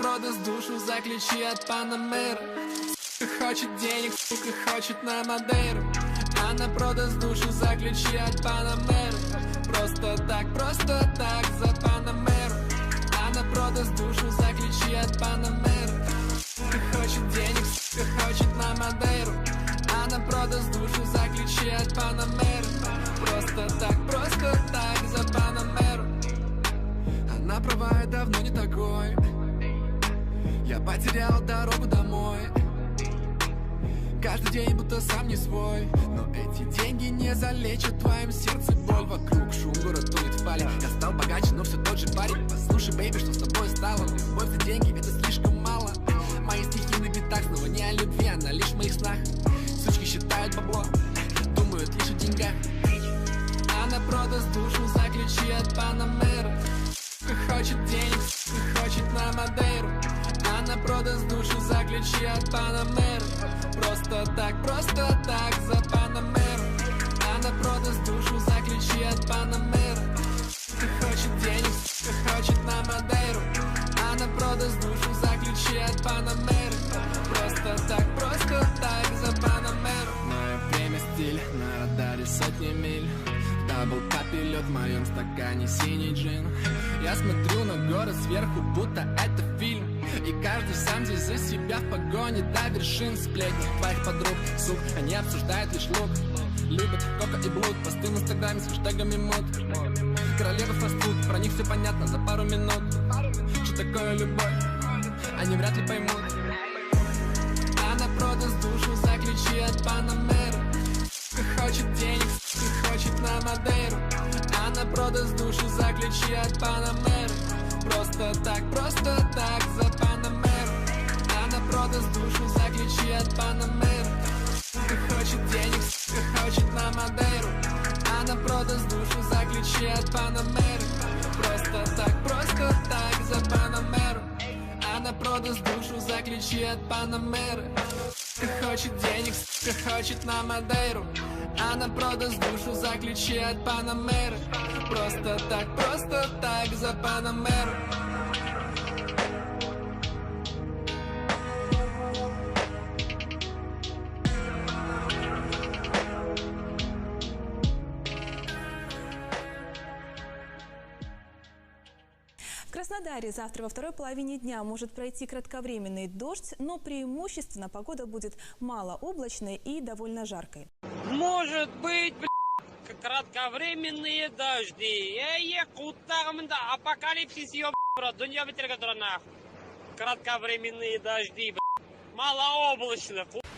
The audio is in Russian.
продаст душу за ключи от Панамера. Сука хочет денег, сука хочет на Мадейру. Она продаст душу за ключи от Панамера. Просто так за Панамеру. Она продаст душу за ключи от Панамера. Сука хочет денег, сука хочет на Мадейру. Она продаст душу за ключи от Панамера. Просто так за Панамеру. Она права, я давно не такой. Я потерял дорогу домой. Каждый день будто сам не свой. Но эти деньги не залечат в твоем сердце боль. Вокруг шум, город тонет в пале. Я стал богаче, но все тот же парень. Послушай, бэйби, что с тобой стало? Любовь за деньги, это слишком мало. Мои стихи на битах снова не о любви, она лишь в моих снах. Сучки считают бабло, думают лишь о деньгах. Она продаст душу за ключи от Панамера. Сука хочет денег, сука хочет на Мадейру. Она продаст душу за ключи от Панамера. Просто так за Панамеру. Она продаст душу за ключи от Панамера. Сука хочет денег, сука хочет на Мадейру. Она продаст душу за ключи от Панамера. Просто так за Панамеру. Мое время стиль, на радаре сотни миль. Дабл капи лед в моем стакане синий джин. Я смотрю на город сверху, будто это фильм. И каждый сам здесь за себя в погоне до вершин. Сплетни твоих подруг, суп, они обсуждают лишь лук. Любят кока и блуд, посты в инстаграме с хэштегами мод. Королева фастфуд, про них все понятно за пару минут. Что такое любовь, они вряд ли поймут. Она продаст душу за ключи от Панамера. Сука хочет денег, сука хочет на Мадейру. Она продаст душу за ключи от Панамера. Просто так за Панамеру. Она продаст душу за ключи от Панамера. Сука хочет денег, сука хочет на Мадейру. Она продаст душу за ключи от Панамера. Просто так за Панамеру. Она продаст душу за ключи от Панамера. Сука хочет денег, сука хочет на Мадейру. Она продаст душу за ключи от Панамера. Просто так за Панамеру. В Краснодаре завтра во второй половине дня может пройти кратковременный дождь, но преимущественно погода будет малооблачной и довольно жаркой. Может быть, кратковременные дожди. Апокалипсис, брат, дунья ветер, которая нахуй. Кратковременные дожди, малооблачно.